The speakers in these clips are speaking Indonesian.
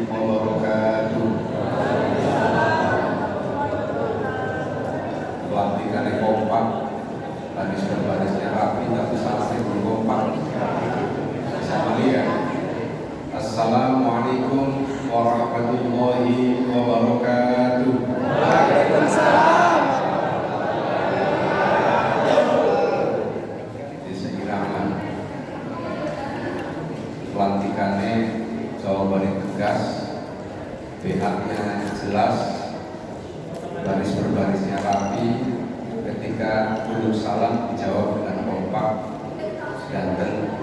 wabarakatuh. Pelantikannya kompak, baris-barisnya rapi, tapi salahnya belum kompak. Bisa melihat. Assalamualaikum warahmatullahi wabarakatuh. Waalaikumsalam. Disegiraman pelantikannya jawabannya tegas, BH-nya jelas, baris berbarisnya rapi. Ketika duduk salam dijawab dengan kompak, sedangkan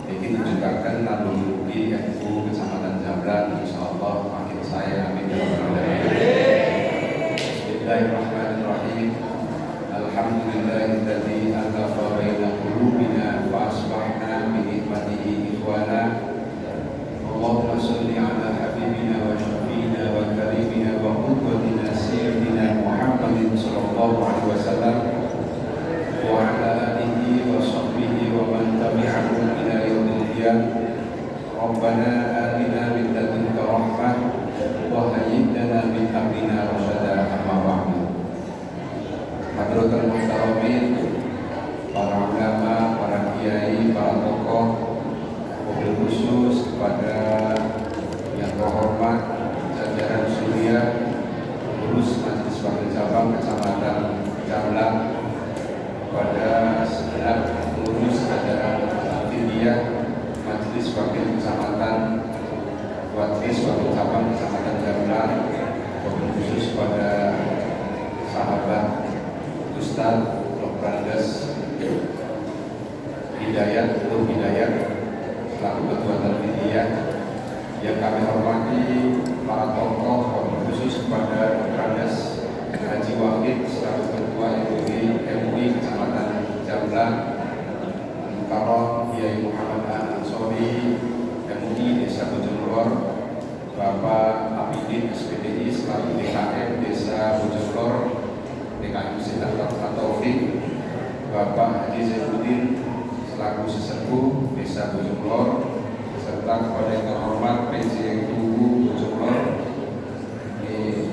ini ditunjukkan lalu di NU Kecamatan Jamblan. Insyaallah makin saya amin ya rabbal alamin. Bismillahirrahmanirrahim. Alhamdulillahilladzi alafa baina qulubina fa asbahna bi ni'matihi ikhwana. Allahumma shalli ala habibina wa syafiina wa karimina wa qudwatina sayyidina Muhammadin sallallahu alaihi wasallam wa ala alihi wa sahbihi wa man tabi'ahum ila yaumil qiyamah. Rabbana atina min ladunka rahmah wa hayyi lana min amrina rasyada. Amma ba'du. Hadratul muhtaramin, para ulama, para kiai, para tokoh, mobil khusus kepada yang terhormat jajaran Surya, pengurus Majelis Wakil Cabang Kecamatan Jamblan, kepada segenap pengurus jajaran Alfidiyah Majelis Wakil Kecamatan Wakil Cabang Kecamatan Jamblan, mobil khusus kepada sahabat Ustaz Dr. Andes Hidayat Nur Hidayat selaku Ketua Alfidiyah, yang kami hormati para tokoh, khusus kepada Dr. Andes Haji Wahid selaku Ketua MUI Kecamatan Jamblan, Mukarram Kiai Muhammad Ansori MUI Desa Bojonglor, Bapak Abidin SPDI selaku DKM Desa Bojonglor DKM Sidatat Taufik, Bapak Haji Zainuddin selaku sesepuh Desa Bojonglor, serta kepada yang terhormat PJ Tugu Bojonglor, ini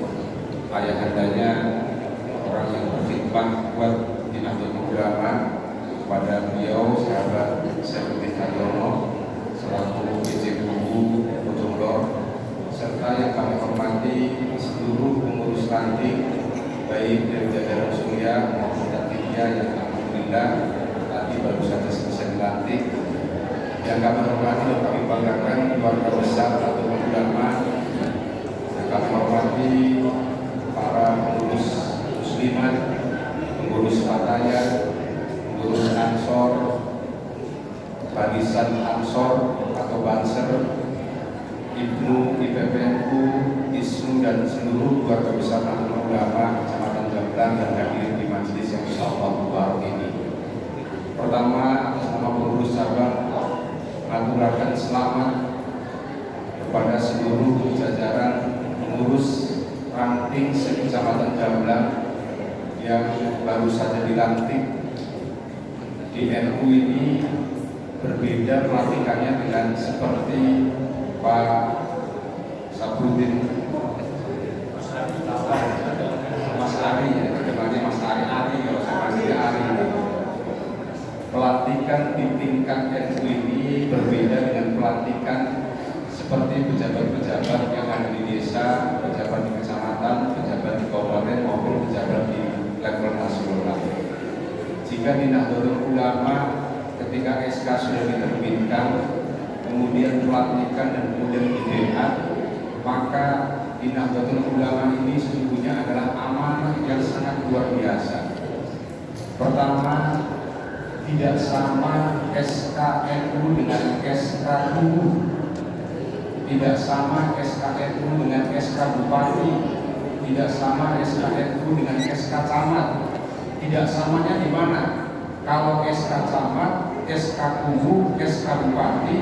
ayahandanya orang yang berkhidmat buat di Nahdlatul Ulama, kepada beliau sahabat Saifuddin Haryono selaku PJ Tugu Bojonglor, serta yang kami hormati seluruh pengurus ranting baik dari jajaran Surya maupun Alfidiyah yang alhamdulillah tadi baru saja selesai dilantik. Yang kami hormati dan kami banggakan keluarga besar atau ulama, yang kami hormati para pengurus muslimat, pengurus Fatayat, pengurus Ansor, Barisan Ansor atau Banser, Ibnu, IPPNU, ISNU dan seluruh keluarga besar Nahdlatul Ulama Kecamatan Jamblan dan hadir di majelis yang insyaallah mubarak ini. Pertama, atas nama pengurus cabang mengaturkan selamat kepada seluruh jajaran pengurus ranting se-Kecamatan Jamblan yang baru saja dilantik di NU ini. Berbeda pelantikannya dengan seperti Pak Sabrudin Mas Ari, ya, namanya Mas Ari kalau saya panggil Ari. Pelantikan di tingkat NU ini berbeda dengan pelantikan seperti pejabat-pejabat yang ada di desa, pejabat di kecamatan, pejabat di kabupaten maupun pejabat di level nasional. Jika di Nahdlatul Ulama ketika SK sudah diterbitkan, kemudian pelantikan dan kemudian didengar, maka di Nahdlatul Ulama ini sesungguhnya adalah amanah yang sangat luar biasa. Pertama, tidak sama SKNU dengan SKU, tidak sama SKNU dengan SK Bupati, tidak sama SKNU dengan SK Camat. Tidak samanya di mana? Kalau SK Camat, SK Kubu, SK Bupati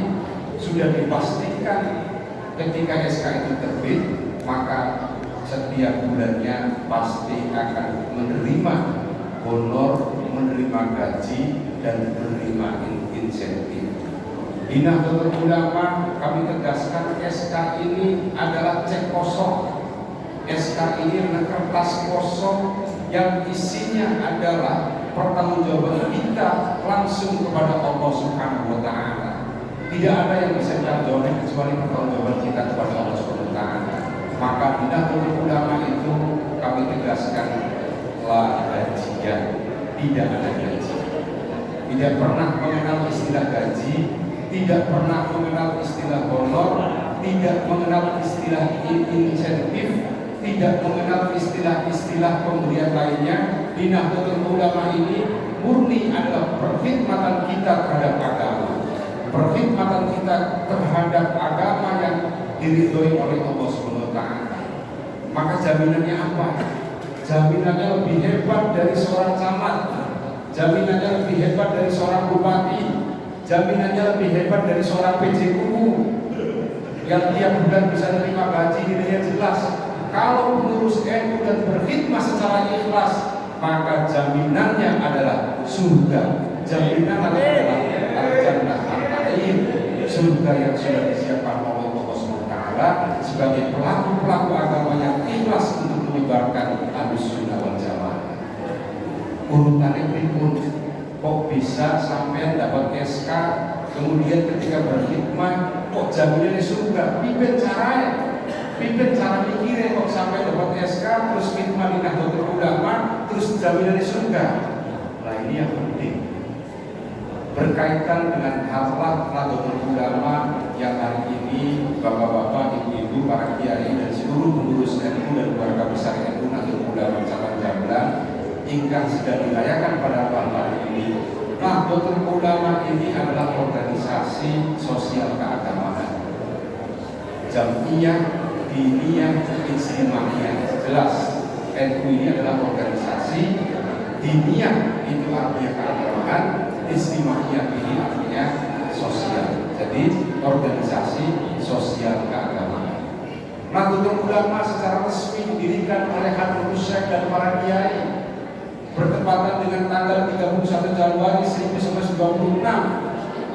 sudah dipastikan ketika SK itu terbit, maka setiap bulannya pasti akan menerima honor, menerima gaji, dan menerima insentif. Di Nahdlatul Ulama kami tegaskan SK ini adalah cek kosong. SK ini adalah kertas kosong yang isinya adalah pertanggungjawaban kita langsung kepada Allah Subhanahu wa Ta'ala. Tidak ada yang bisa kita jawab kecuali pertanggungjawaban kita kepada Allah Subhanahu wa Ta'ala. Maka di Nahdlatul Ulama itu kami tegaskan la gajian, tidak ada gaji. Tidak pernah mengenal istilah gaji, tidak pernah mengenal istilah honor, tidak mengenal istilah insentif, tidak mengenal istilah-istilah pemberian lainnya. Di Nahdlatul Ulama ini murni adalah perkhidmatan kita terhadap agama, perkhidmatan kita terhadap agama yang diridhoi oleh Allah Subhanahu wa Ta'ala. Maka jaminannya apa? Jaminannya lebih hebat dari seorang camat, jaminannya lebih hebat dari seorang bupati, jaminannya lebih hebat dari seorang PJKU yang tiap bulan bisa menerima gaji, nilainya jelas. Kalau pengurus NU dan berkhidmat secara ikhlas, maka jaminannya adalah surga. Jaminan adalah al-jannah al-na'im, surga yang sudah disiapkan oleh Allah SWT sebagai pelaku-pelaku agama yang ikhlas untuk menyebarkan Ahlussunnah wal Jamaah. Urutannya berikut, kok bisa sampai dapat SK, kemudian ketika berkhidmat kok jaminannya surga? Pimpin caranya, pimpin cara mikirnya kok sampai dapat SK terus khidmat di Nahdlatul Ulama terus jaminannya surga. Nah ini yang penting berkaitan dengan hal-hal Nahdlatul Ulama yang hari ini bapak-bapak, ibu-ibu, para kiai dan seluruh pengurus NU dan keluarga besar NU Nahdlatul Ulama cabang Jamlan ingkang sedang dirayakan pada malam hari ini. Nahdlatul Ulama ini adalah organisasi sosial keagamaan, jamiyah, diniyah, ijtimaiyah. Jelas NU ini adalah organisasi. Diniyah itu artinya keagamaan, ijtimaiyah ini artinya sosial. Jadi organisasi sosial keagamaan. Nahdlatul Ulama secara resmi didirikan oleh Habib Syekh dan para kiai bertepatan dengan tanggal 31 Januari 1926,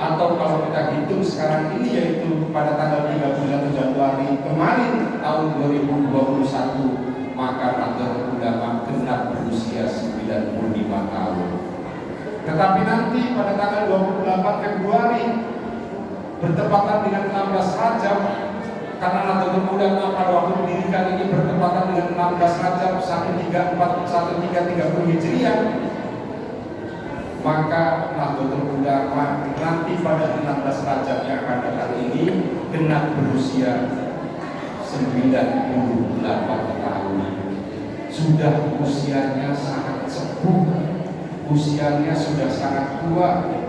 atau kalau kita hitung sekarang ini yaitu pada tanggal 31 Januari kemarin tahun 2021, maka Nahdlatul Ulama genap berusia 95 tahun. Tetapi nanti pada tanggal 28 Februari bertepatan dengan 16 Rajab, karena Nahdlatul Ulama pada waktu didirikan ini bertepatan dengan 16 Rajab 1330 Hijriah, maka Nahdlatul Ulama nanti pada 16 Rajab yang akan datang ini genap berusia 98 tahun. Sudah usianya sangat sepuh, usianya sudah sangat tua,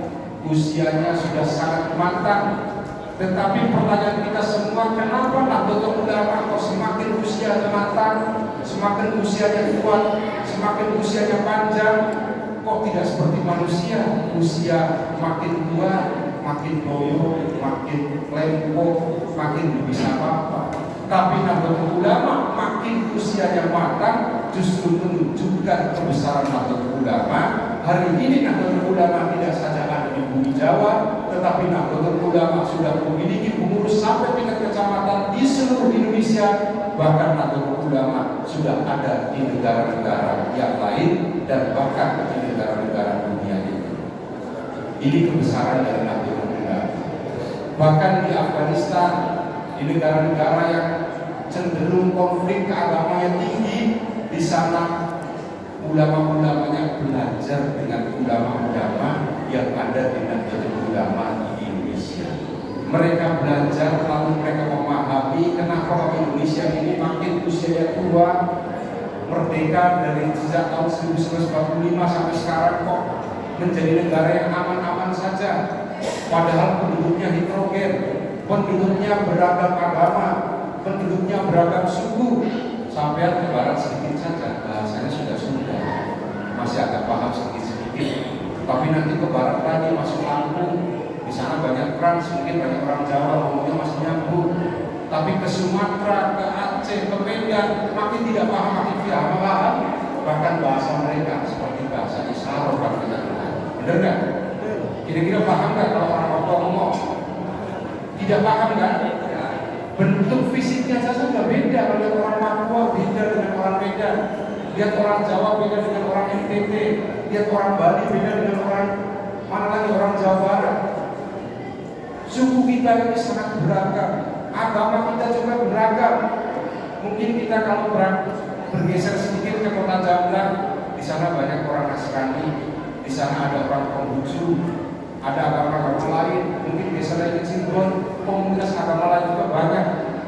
usianya sudah sangat matang. Tetapi pertanyaan kita semua, kenapa Nahdlatul Ulama kok semakin usianya matang, semakin usianya kuat, semakin usianya panjang, kok tidak seperti manusia, usia makin tua, makin loyo, makin lempo, makin bisa apa-apa. Tapi Nahdlatul Ulama makin usianya matang, justru menunjukkan kebesaran Nahdlatul Ulama. Hari ini Nahdlatul Ulama tidak saja ada di bumi Jawa, tetapi Nahdlatul Ulama sudah memiliki pengurus sampai tingkat kecamatan di seluruh Indonesia. Bahkan Nahdlatul Ulama sudah ada di negara-negara yang lain dan bahkan di negara-negara dunia ini. Ini kebesaran dari Nahdlatul Ulama. Bahkan di Afghanistan, di negara-negara yang cenderung konflik keagamaan tinggi, di sana ulama-ulamanya belajar dengan ulama-ulama yang ada di Nahdlatul Ulama di Indonesia. Mereka belajar lalu mereka memahami kenapa orang Indonesia ini makin usianya tua, merdeka dari sejak tahun 1945 sampai sekarang kok menjadi negara yang aman-aman saja, padahal penduduknya heterogen, penduduknya beragam agama, penduduknya beragam suku. Sampai ke barat sedikit saja, bahasanya sudah masih agak paham sedikit-sedikit. Tapi nanti ke barat lagi masuk Lampung, di sana banyak Trans, mungkin banyak orang Jawa ngomongnya masih nyambung. Tapi ke Sumatera, ke Aceh, ke Medan makin tidak paham, makin tidak paham. Bahkan bahasa mereka seperti bahasa isyarat kalau kita kenal. Benar nggak? Kira-kira paham nggak kalau orang Papua ngomong? Tidak paham kan? Bentuk fisiknya saja sudah beda. Lihat orang Papua beda dengan orang Medan, lihat orang Jawa beda dengan orang NTT, lihat orang Bali beda dengan orang mana lagi, orang Jawa Barat. Suku kita ini sangat beragam, agama kita juga beragam. Mungkin kita kalau bergeser sedikit ke kota Jamblang, di sana banyak orang Nasrani, di sana ada orang Konghucu, ada agama-agama lain. Mungkin geser lagi ke Cirebon, komunitas agama lain juga banyak.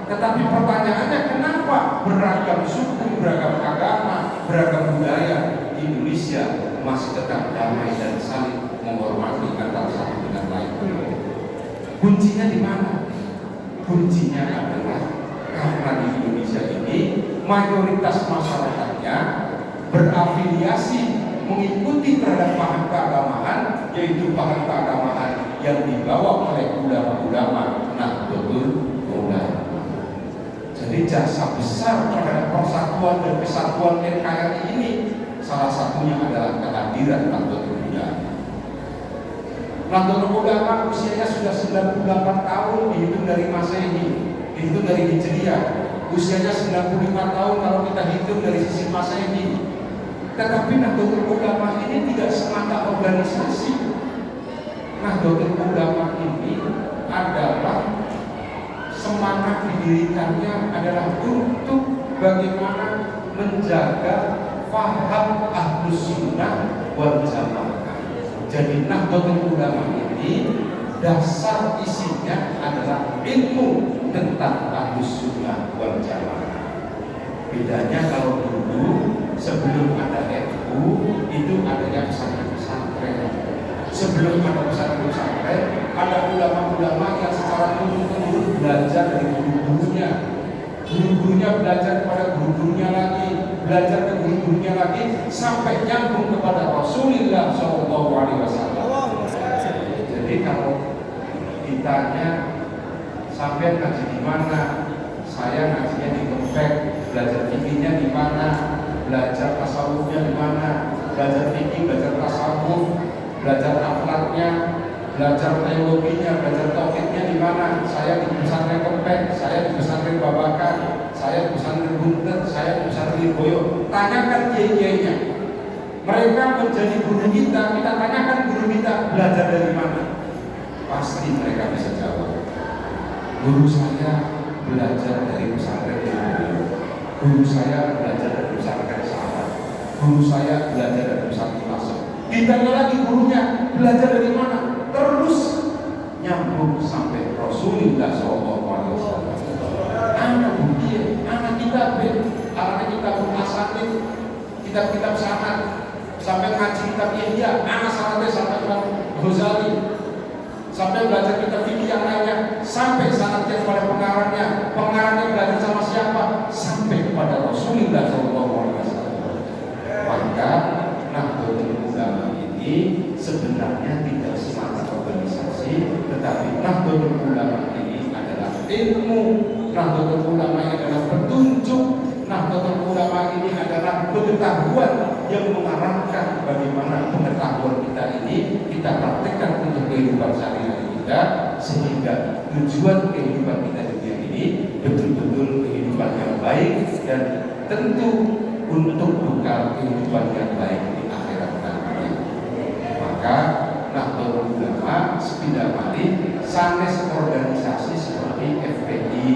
Tetapi pertanyaannya, kenapa beragam suku, beragam agama, beragam budaya di Indonesia masih tetap damai dan saling menghormati antara satu dengan lain? Kuncinya di mana? Kuncinya adalah karena di Indonesia ini mayoritas masyarakatnya berafiliasi mengikuti terhadap paham keagamaan, yaitu paham keagamaan yang dibawa oleh ulama-ulama Nahdlatul Ulama. Jadi jasa besar terhadap persatuan dan kesatuan NKRI ini salah satunya adalah kehadiran Nahdlatul Ulama. Nahdlatul Ulama usianya sudah 98 tahun dihitung dari Masehi, dihitung dari Hijriah. Usianya 95 tahun kalau kita hitung dari sisi Masehi. Tetapi Nahdlatul Ulama ini tidak semata organisasi. Nahdlatul Ulama ini adalah semangat didirikannya adalah untuk bagaimana menjaga faham Ahlus Sunnah wal Jamaah. Jadi Nahdlatul Ulama ini dasar isinya adalah ilmu tentang Ahlus Sunnah wal Jamaah. Bedanya kalau dulu sebelum ada NU itu adanya pesantren. Sebelum ada pesantren, ada ulama-ulama yang secara turun-temurun belajar dari guru-gurunya. Guru-gurunya belajar kepada guru-gurunya lagi, belajar ke guru-gurunya lagi, sampai nyambung kepada Rasulullah SAW. Jadi kalau ditanya sampai ngaji di mana, saya ngajinya di Kempek. Belajar fikihnya di mana, belajar tasawufnya di mana, belajar fikih, belajar tasawuf, belajar akhlaknya, belajar teologinya, belajar tauhidnya di mana. Saya di pesantren Kempek, saya di pesantren Babakan, saya di pesantren Buntet, saya di pesantren Boyo. Tanyakan kiai-kiainya. Mereka menjadi guru kita, kita tanyakan guru kita belajar dari mana. Pasti mereka bisa jawab. Guru saya belajar dari pesantren Boyo. Guru saya belajar dari pesantren Sahabat. Guru saya belajar dari pesantren Masuk. Ditanya lagi gurunya belajar dari mana? Terus nyambung sampai Rasulullah SAW. Anak bukti, anak kitab, anak kitab asanid, kitab-kitab sanad, sampai ngaji kitab Ihya, anak sanadnya sampai Imam Ghazali, sampai belajar kitab fikih yang lainnya, sampai sanadnya kepada pengarangnya, pengarangnya belajar sama siapa, sampai kepada Rasulullah SAW. Maka Nahdlatul Ulama ini sebenarnya tidak semata organisasi, tetapi Nahdlatul Ulama ini adalah ilmu. Nahdlatul Ulama ini adalah petunjuk. Nahdlatul Ulama ini adalah pengetahuan yang mengarahkan bagaimana pengetahuan kita ini kita praktekkan untuk kehidupan sehari-hari kita, sehingga tujuan kehidupan kita di dunia ini betul-betul kehidupan yang baik dan tentu untuk bekal kehidupan yang baik di akhirat nanti. Maka Nahdlatul Ulama sepindah kali sanes organisasi seperti FPI,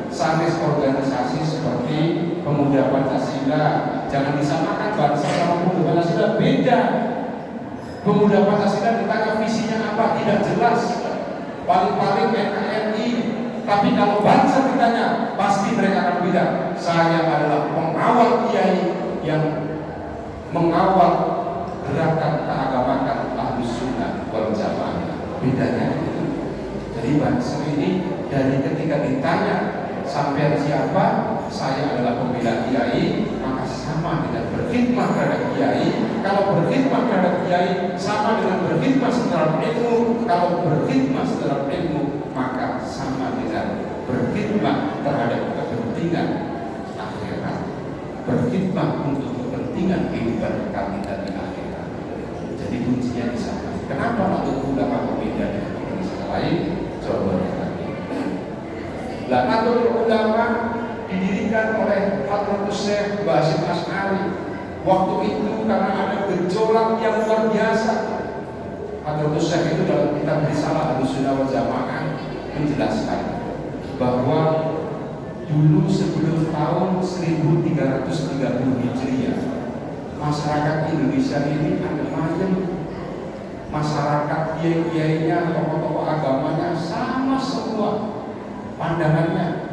sanes organisasi seperti Pemuda Pancasila. Jangan disamakan bangsa sama Pemuda Pancasila, beda. Pemuda Pancasila ditanya visinya apa, tidak jelas. Paling-paling NKRI. Tapi kalau bangsa ditanya, pasti mereka akan bilang, saya adalah pengawal kiai yang mengawal gerakan keagamaan Ahlus Sunnah wal Jamaah. Bedanya itu. Jadi bangsa ini dari ketika ditanya sampai siapa, saya adalah pembela kiai, maka sama dengan berkhidmat terhadap kiai. Kalau berkhidmat terhadap kiai sama dengan berkhidmat setelah ilmu. Kalau berkhidmat setelah ilmu, maka sama dengan berkhidmat terhadap kepentingan akhirat, berkhidmat untuk kepentingan kehidupan kita di akhirat. Jadi kuncinya di sana. Kenapa Nahdlatul Ulama berbeda dengan organisasi lain? Jawabannya tadi, Nah, Nahdlatul Ulama didirikan oleh Hadratus Syekh Basim Asy'ari. Waktu itu karena ada gejolak yang luar biasa. Hadratus Syekh itu dalam kitab Risalah Ahlussunnah wal Jamaah menjelaskan bahwa dulu sebelum tahun 1330 Hijriah, masyarakat Indonesia ini ada macam masyarakat kiai-kiainya, tokoh-tokoh agamanya sama semua pandangannya.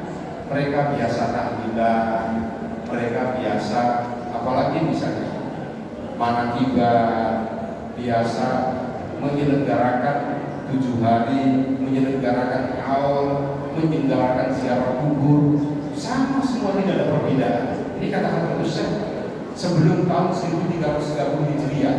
Mereka biasa tahlilan, mereka biasa apalagi misalnya manakibah, biasa menyelenggarakan 7 hari, menyelenggarakan haul, menyelenggarakan ziarah kubur, sama semua, tidak ada perbedaan. Ini kata Hadratus Syekh sebelum tahun 1330 Hijriah,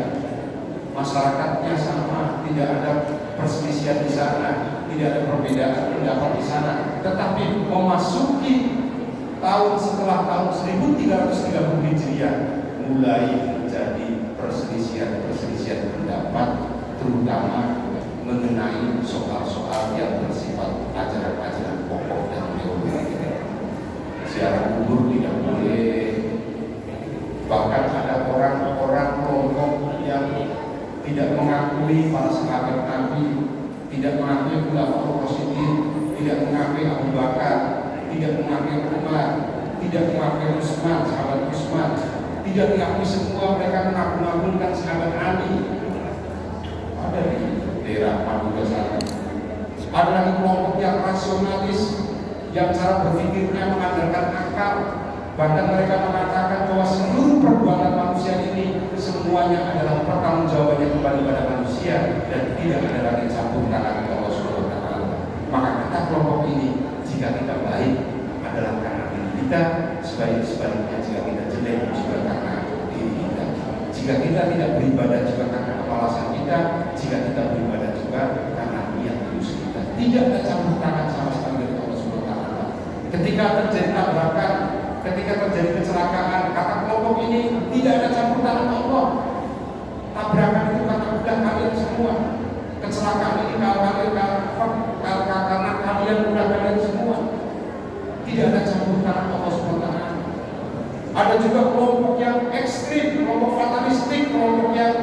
masyarakatnya sama, tidak ada perselisihan di sana, tidak ada perbedaan pendapat di sana. Tetapi memasuki tahun setelah tahun 1330 Hijriah mulai terjadi perselisihan pendapat, terutama mengenai soal-soal yang bersifat ajaran-ajaran pokok dan teori. Ziarah kubur tidak boleh. Bahkan ada orang-orang kelompok yang tidak mengakui para sahabat Nabi, tidak mengakui Khulafaur Rasyidin, tidak mengakui Abu Bakar, tidak mengakui Umar, tidak mengakui Utsman, sahabat Utsman, tidak mengakui semua. Mereka mengagung-agungkan sahabat Ali. Ada di daerah Madura sana. Ada lagi kelompok yang rasionalis, yang cara berpikirnya mengandalkan akal. Bahkan mereka mengatakan bahwa seluruh perbuatan manusia ini semuanya adalah pertanggungjawabannya kembali pada manusia dan tidak ada lagi campur tangan Allah Subhanahu wa taala. Maka kata kelompok ini, jika kita baik adalah karena diri kita, sebaliknya jika kita jelek juga karena diri kita. Jika kita tidak beribadah juga karena kemalasan kita, jika kita beribadah juga karena niat tulus kita. Tidak ada campur tangan sama sekali dari Allah Subhanahu wa taala. Ketika terjadi tabrakan, ketika terjadi kecelakaan, kata kelompok ini tidak ada campur tangan Allah. Tabrakan itu karena udah kalian semua. Kecelakaan ini karena kalian udah kalian semua. Tidak ada campur tangan Allah SWT. Ada juga kelompok yang ekstrim, kelompok fatalistik, kelompok yang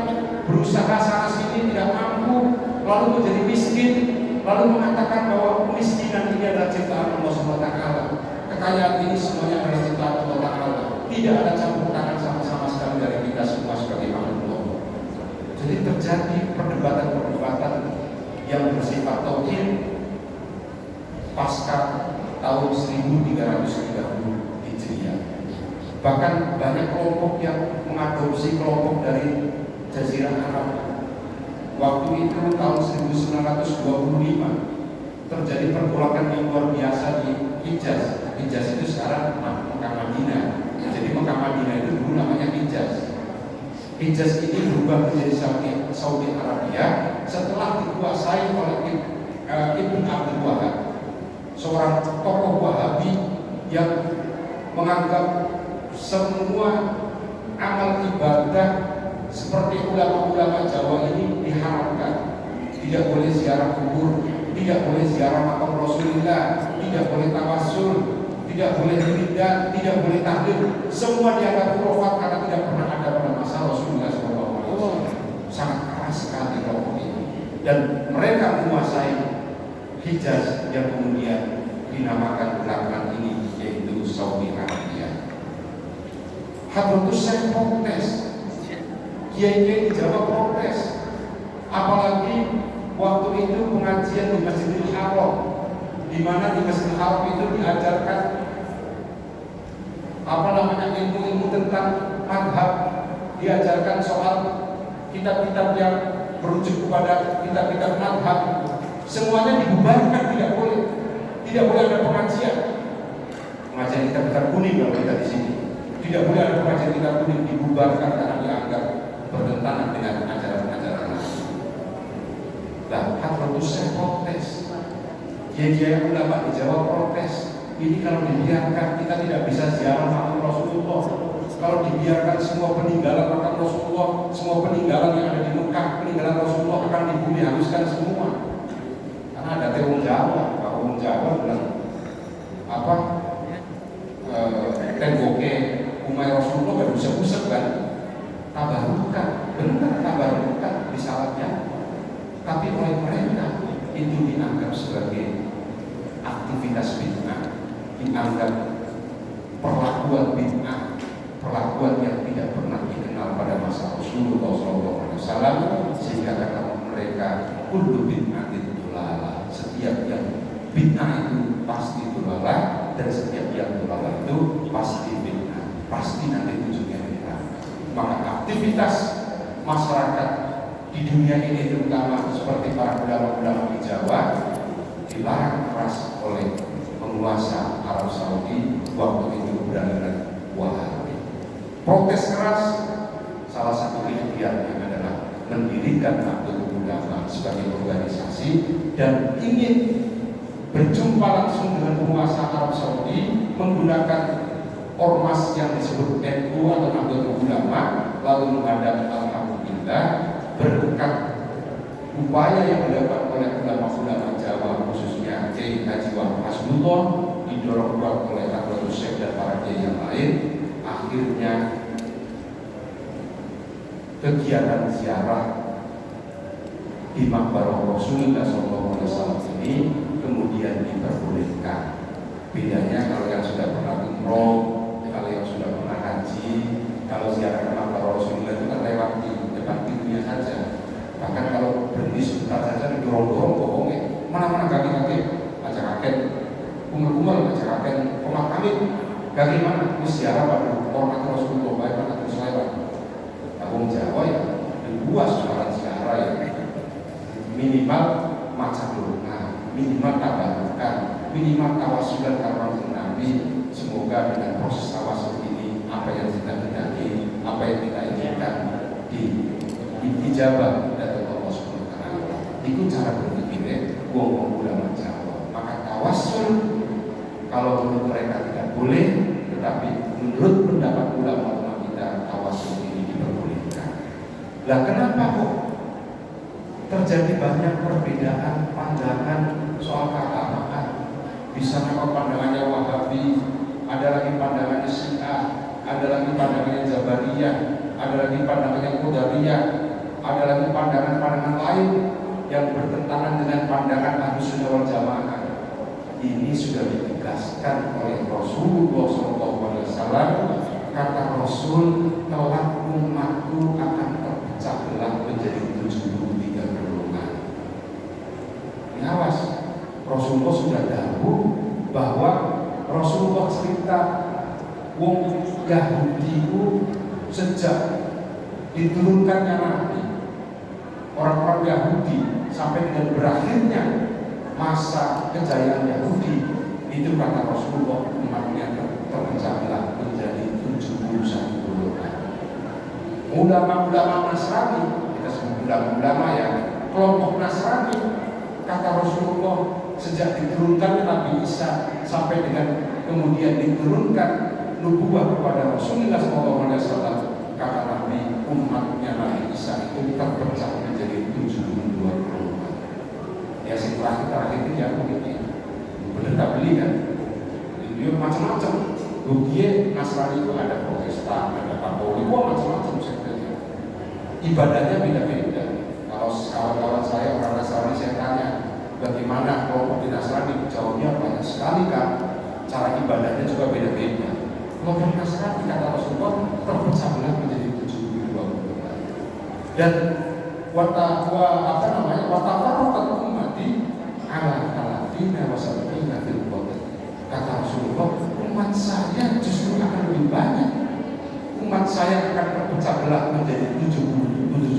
berusaha sana sini tidak mampu, lalu menjadi miskin, lalu mengatakan bahwa kemiskinan ini adalah ciptaan Allah SWT. Kekayaan ini semuanya adalah ciptaan Allah Ta'ala. Tidak ada campur tangan sama-sama sekali dari kita semua sebagai makhluk Allah. Jadi terjadi perdebatan-perdebatan yang bersifat tauhid pasca tahun 1330 Hijriah. Bahkan banyak kelompok yang mengadopsi kelompok dari Jazirah Arab. Waktu itu tahun 1925 terjadi pergolakan yang luar biasa di Hijaz. Hijaz itu sekarang Mekah Madinah. Jadi Mekah Madinah itu dulu namanya Hijaz. Hijaz ini berubah menjadi Saudi Arabia setelah dikuasai oleh Ibn Abdul Wahab, seorang tokoh Wahabi yang menganggap semua amal ibadah seperti ulama-ulama Jawa ini diharamkan. Tidak boleh ziarah kubur, tidak boleh ziarah makam Rasulullah, tidak boleh tawassul, tidak boleh wiridan, tidak boleh tahlil. Semua dianggap khurafat karena tidak pernah ada pada masa Rasulullah SAW. Sangat keras sekali kelompok ini. Dan mereka menguasai Hijaz yang kemudian dinamakan belakangan ini yaitu Saudi Arabia. Hadratus Syekh protes, kiai-kiai di Jawa protes, apalagi waktu itu pengajian di Masjidil Haram, di mana di Masjidil Haram itu diajarkan ilmu-ilmu tentang madhab, diajarkan soal kitab-kitab yang merujuk kepada kitab-kitab madhab. Semuanya dibubarkan, tidak boleh ada pengajian kitab-kitab kuning kalau kita di sini. Tidak boleh ada pengajian kitab kuning, dibubarkan karena dianggap bertentangan dengan ajaran-ajaran lain. Nah, Hadratus Syekh protes, kiai-kiai ulama di Jawa protes. Ini kalau dibiarkan kita tidak bisa ziarah makam Rasulullah. Kalau dibiarkan semua peninggalan makam Rasulullah, semua peninggalan yang ada di Mekah, peninggalan Rasulullah akan dibumi habiskan semua. Karena ada teori Jawa, kalau orang Jawa bilang apa temboknya umay Rasulullah gak bisa usap kan, tabarukan, benar tabarukan di salatnya, tapi oleh mereka itu dianggap sebagai aktivitas bid'ah, dianggap perlakuan bid'ah, perlakuan yang tidak pernah dikenal pada masa Rasulullah SAW, sehingga kata mereka kullu bid'atin dolalah, setiap yang bid'ah itu pasti dolalah, dan setiap yang dolalah itu pasti bid'ah, pasti nanti ujungnya bid'ah. Maka aktivitas masyarakat di dunia ini, terutama seperti para ulama-ulama di Jawa, dilarang keras oleh penguasa Arab Saudi waktu itu beraliran Wahabi. Protes keras, salah satu ikhtiarnya adalah mendirikan Nahdlatul Ulama sebagai organisasi dan ingin berjumpa langsung dengan penguasa Arab Saudi menggunakan ormas yang disebut NU atau Nahdlatul Ulama, lalu menghadap alhamdulillah berkat upaya yang dilakukan oleh ulama-ulama Jawa, khususnya Kiai Haji Wahab Hasbullah, didorong kuat oleh Nahdlatul Syekh dan para kiai yang lain, akhirnya kegiatan ziarah di Maqbarah Rasulullah SAW ini kemudian diperbolehkan. Bedanya kalau yang sudah pernah umroh, kalau yang sudah pernah haji, kalau ziarah ke Maqbarah Rasulullah itu kan lewat di depan pintunya saja. Bahkan kalau berhenti sebentar saja didorong-dorong bohongnya, mana-mana kaki-kaki, ajak kakek, umur-umur, ajak kakek, pemakamin, kaki mana? Ini ziarah pada orang Rasulullah, baik mana terus lewat. Wong Jawa ya dibuat sekarang ziarah ya, minimal macam doa, minimal tabarukan, minimal tawasulan karena Nabi. Semoga dengan proses tawasul ini apa yang kita hendaki, apa yang kita inginkan dijabah dari Allah Subhanahu wa taala. Itu cara berpikirnya wong ulama Jawa. Maka tawasul kalau menurut mereka tidak boleh, tetapi menurut pendapat ulama kita tawasul ini diperbolehkan. Lah kenapa kok terjadi banyak perbedaan pandangan soal keagamaan? Bisa memang pandangannya Wahabi, ada lagi pandangannya Syiah, ada lagi pandangannya Jabariyah, ada lagi pandangannya Qadariyah, ada lagi pandangan-pandangan lain yang bertentangan dengan pandangan Ahlussunnah wal Jamaah. Ini sudah ditegaskan oleh Rasulullah SAW. Kata Rasul, kelak umatku akan terpecah belah menjadi 73 golongan. Ini awas, Rasulullah sudah tahu bahwa Rasulullah cerita wong Yahudi itu sejak diturunkannya Nabi, orang-orang Yahudi sampai dengan berakhirnya masa kejayaan Yahudi, itu kata Rasulullah umatnya terpecah belah menjadi 71 golongan. Ulama-ulama Nasrani, kita sebut ulama-ulama yang kelompok Nasrani, kata Rasulullah sejak diturunkan Nabi Isa sampai dengan kemudian diturunkan nubuah kepada Rasulullah SAW, kata Nabi umatnya Nabi Isa itu terpecah menjadi 72 golongan. Ya setelah terakhir ya begini, benar tak beli kan? Dia macam-macam. Dia Nasrani itu ada Protestan, ada Katolik, macam-macam sebenarnya. Ibadahnya beda-beda. Kalau kawan-kawan saya orang Nasrani, saya tanya bagaimana kelompok di Nasrani, jawabnya banyak sekali kan. Cara ibadahnya juga beda-beda. Kelompok Nasrani kata Rasulullah terpecah belah menjadi 72 golongan. Dan watafarokat ummati ala alatina wasabina fil qadr. Kata Rasulullah, umat saya justru akan lebih banyak. Umat saya akan terpecah belah menjadi 73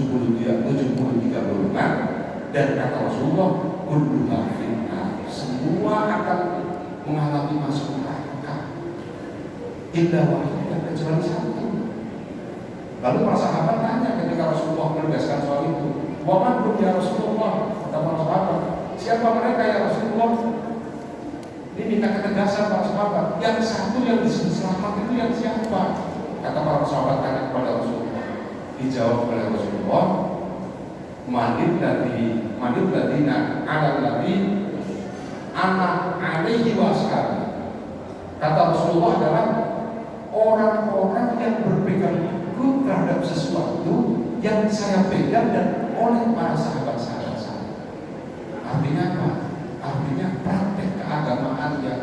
golongan. Dan kata Rasulullah, kullu finnar, semua akan mengalami masuk neraka. Illa wahidah, kecuali satu. Lalu para sahabat tanya ketika Rasulullah menegaskan soal itu, wa man hum ya Rasulullah? Kata para sahabat, siapa mereka ya Rasulullah? Ini minta ketegasan para sahabat. Yang satu yang disebut selamat itu yang siapa? Kata para sahabat tanya kepada Rasulullah. Dijawab oleh Rasulullah, manid ladina ala ladhi anak alaihi wa ashabi. Kata Rasulullah adalah orang-orang yang berpegang teguh terhadap sesuatu yang saya pegang dan oleh para sahabat-sahabat saya. Artinya apa? Artinya praktek keagamaan yang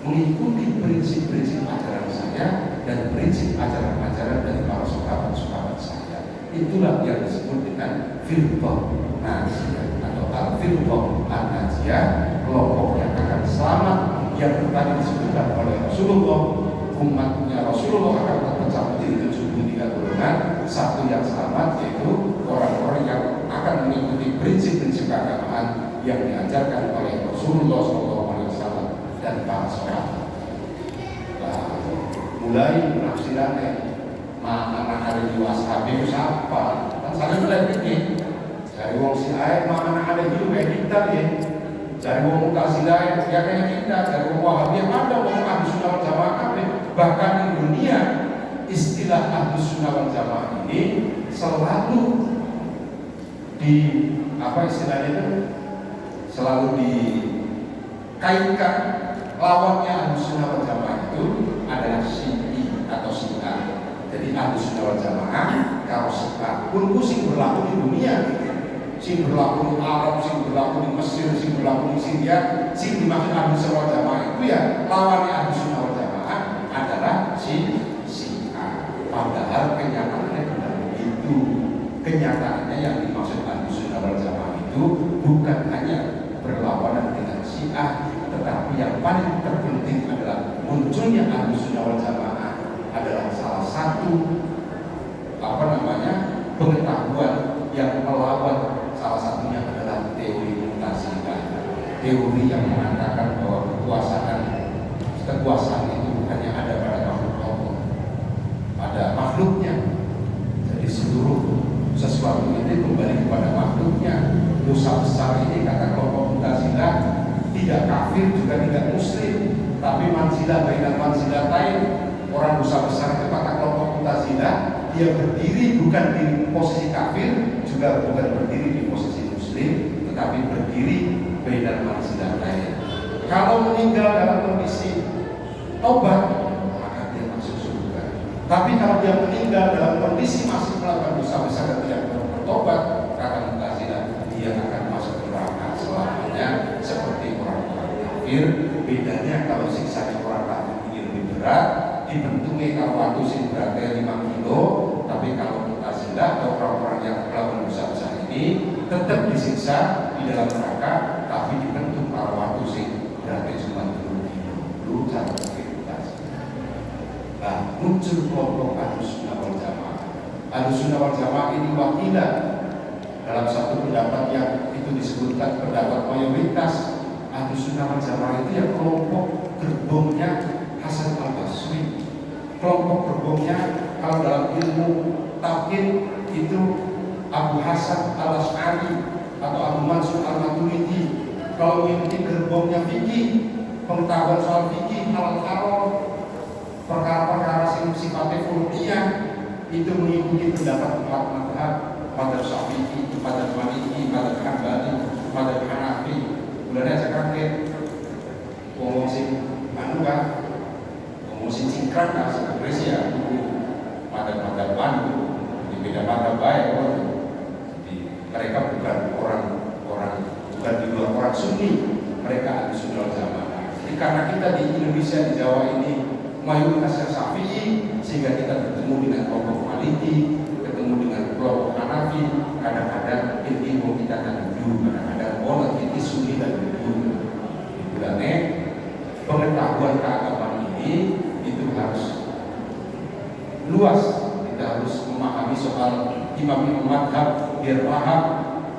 mengikuti prinsip-prinsip ajaran saya dan prinsip ajaran-ajaran dari para sahabat-sahabat saya. Itulah yang disebut dengan firqah najiyah atau al-firqah an-najiyah, kelompok yang akan selamat, yang tadi disebutkan oleh Rasulullah. Umatnya Rasulullah akan terpecah menjadi 73 golongan. Satu yang selamat yaitu orang-orang yang akan mengikuti prinsip-prinsip keagamaan yang diajarkan oleh Rasulullah SAW dan para sahabat. Nah, mulai penafsirannya mana ada di washabi itu siapa? Kan saya mulai begini. Dari wong si air mana ada itu kayak kita ya. Dari wong Mu'tazilah ya kayak kita. Dari wong Wahabi ada wong Ahlus Sunnah wal Jamaah. Bahkan di dunia istilah Ahlus Sunnah wal Jamaah ini selalu di apa istilahnya itu? Selalu dikaitkan lawannya Ahlus Sunnah wal Jamaah itu adalah Syi'i atau Syiah. Jadi Ahlus Sunnah wal Jamaah kalau Syiah pun sing berlaku di dunia, sing berlaku di Arab, sing berlaku di Mesir, sing berlaku di Syria, sing dimaksud Ahlus Sunnah wal Jamaah itu ya lawannya Ahlus Sunnah wal Jamaah adalah Syiah. Padahal kenyataannya bukan begitu. Kenyataannya yang dimaksud Ahlus Sunnah wal Jamaah itu bukan hanya berlawanan dengan Syiah, tetapi yang paling terpenting adalah munculnya Ahlus Sunnah wal Jamaah adalah salah satu pengetahuan yang melawan. Salah satunya adalah teori Mu'tazilah, teori yang mengatakan bahwa kekuasaan itu hanya ada pada makhluk Allah, pada makhluknya. Jadi seluruh sesuatu ini kembali kepada makhluknya. Musa besar ini kata kelompok Mu'tazilah tidak kafir juga tidak muslim, tapi manzilah bainal manzilatain. Orang dosa besar itu kata kelompok Mu'tazilah, dia berdiri bukan di posisi kafir, juga bukan berdiri di posisi muslim, tetapi berdiri bainal manzilatain. Kalau meninggal dalam kondisi tobat, maka dia masuk surga. Tapi kalau dia meninggal dalam kondisi masih melakukan dosa besar dan tidak bertobat, kata Mu'tazilah, dia akan masuk neraka selamanya seperti orang-orang kafir. Bedanya kalau siksanya orang kafir ini lebih berat, dibentuknya kalau waktu sing beratnya 5 kilo, tapi kalau Mu'tazilah atau orang-orang yang melakukan dosa besar ini tetap disiksa di dalam neraka, tapi dibentuk kalau waktu sing beratnya cuma 20 kilo. Lu cara berpikir Mu'tazilah. Nah, muncul kelompok Ahlus Sunnah wal Jamaah. Ahlus Sunnah wal Jamaah ini wakilah dalam satu pendapat yang itu disebutkan pendapat mayoritas. Ahlus Sunnah wal Jamaah itu ya kelompok gerbongnya Hasan al-Basri. Kelompok gerbongnya kalau dalam ilmu tauhid itu Abu Hasan al-Asy'ari atau Abu Mansur al-Maturidi. Kalau mengikuti gerbongnya fikih, pengetahuan soal fikih, halal-haram, perkara-perkara yang sifatnya furu'iyah, itu mengikuti pendapat empat mazhab, mazhab Syafi'i, mazhab Maliki, mazhab Hambali, mazhab Hanafi. Mulanya saya kaget ngomong sing anu kan, ngomong sing cingkrang kan sebenarnya ya mazhab Bandung di beda mazhab baik. Jadi mereka bukan orang-orang, bukan di luar orang Sunni, mereka Ahlus Sunnah wal Jamaah. Jadi karena kita di Indonesia, di Jawa ini mayoritasnya Syafi'i, sehingga kita bertemu dengan kelompok Maliki, ketemu dengan kelompok Hanafi. Kadang-kadang ilmu kita akan duduk, kadang-kadang lagi Sunni dan duduk. Bulannya pengetahuan keagamaan ini itu harus luas. Kita harus memahami soal imam-imam madhab biar paham.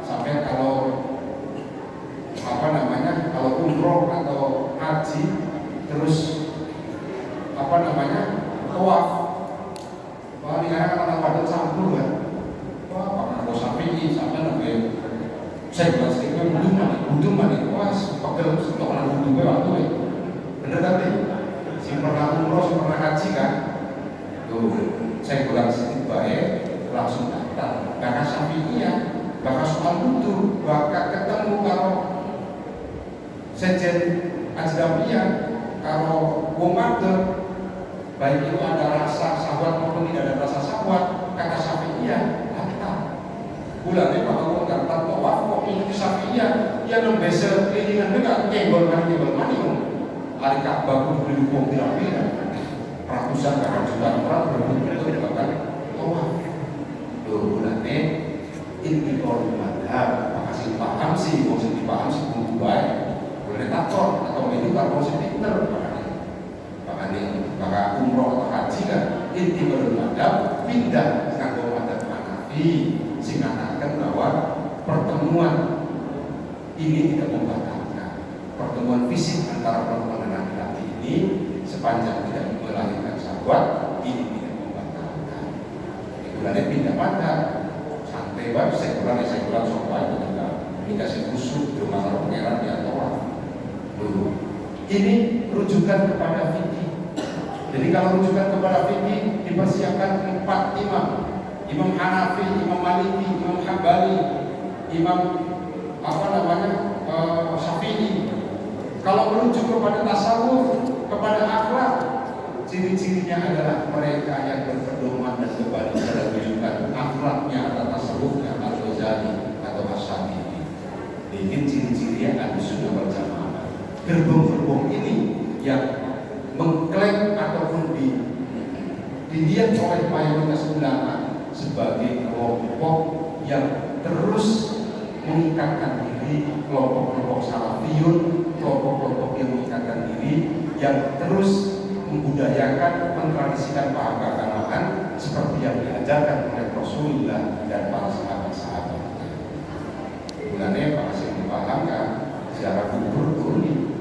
Sampai kalau kalau umroh atau haji terus tawaf, wah ini anak pada campur kan, wah pakai dosa Syafi'i sampai sampai saya bilang sedikit budu mani, wah pegel untuk orang budu waktu itu, bener tadi, si pernah umroh, si pernah haji kan, tuh saya bilang sedikit baik, langsung datang, karena Syafi'i ya, bakal soal budu, bakal ketemu kalau sejen Ajramiyah, kalau wong wadon baik itu ada rasa syahwat maupun tidak ada rasa syahwat, kata Syafi'iyah hatta. Bulannya bakal wong dapat tawaf kok ini Syafi'iyah yang nembese kelilingan dekat kenggol mani hari Ka'bah pun beli wong tidak ratusan bahkan jutaan orang berebut bahkan tawaf. Bulannya ini kalau madhab makasih paham sih, mau sih dipaham sih belum baik boleh takut atau medical mau sih pinter maka umroh atau haji kan inti madhab pindah ke madhab Hanafi sehingga mengatakan bahwa pertemuan ini tidak membatalkan pertemuan fisik antara perempuan dan laki-laki ini sepanjang tidak melahirkan syahwat ini tidak membatalkan. Bulannya pindah madhab santai banget, saya kurang sopan itu juga dikasih kusuk di masalah pengeran di antara dulu. Ini rujukan kepada fikih. Jadi kalau rujukan kepada fikih dipersiapkan 4 imam. Imam Hanafi, Imam Maliki, Imam Hambali, Imam Syafi'i. Kalau merujuk kepada tasawuf, kepada akhlak, ciri-cirinya adalah mereka yang berpedoman dan kembali pada rujukan akhlaknya atau tasawufnya Al-Ghazali atau Asy-Syafi'i. Ini ciri-cirinya Ahlussunnah wal Jamaah. Gerbong-gerbong ini yang mengklaim ataupun dilihat oleh mayoritas ulama sebagai kelompok yang terus mengikatkan diri, kelompok-kelompok salafiyun, kelompok-kelompok yang mengikatkan diri, yang terus membudayakan, mentradisikan paham keagamaan seperti yang diajarkan oleh Rasulullah dan para sahabat-sahabat. Bulannya Pak Hasim dipahamkan ziarah kubur turun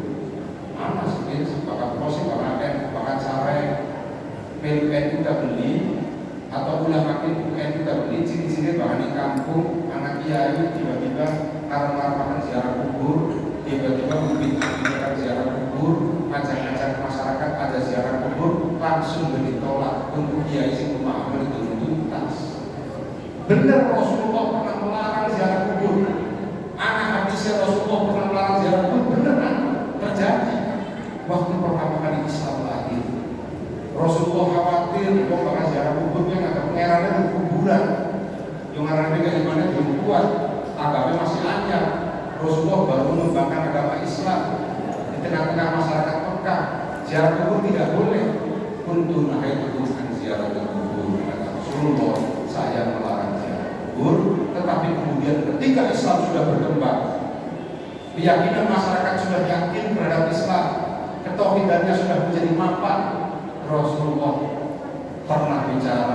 mana sih bahkan proses bahkan sampai PLN kita beli atau ulama kita beli ciri-ciri bahkan di kampung anak kiai tiba-tiba karena makan ziarah kubur tiba-tiba membincangkan ziarah kubur ngajak-ngajak masyarakat ada ziarah kubur langsung ditolak untuk kiai sing pemahaman itu tuntas. Benar Rasulullah pernah melarang ziarah kubur. Anak hadisnya Rasulullah pernah melarang ziarah kubur beneran terjadi. Waktu pertama kali Islam lahir, Rasulullah khawatir kok bakal ziarah kuburnya nggak ada pengerannya di kuburan. Yang arahnya kayak gimana belum kuat, agamanya masih anyar. Rasulullah baru mengembangkan agama Islam di tengah-tengah masyarakat Mekah. Ziarah kubur tidak boleh. Untuk nahaitu an ziarah kubur kata Rasulullah, saya melarang ziarah kubur. Tetapi kemudian ketika Islam sudah berkembang, keyakinan masyarakat sudah yakin terhadap Islam, ketauhidannya sudah menjadi mapan. Rasulullah pernah bicara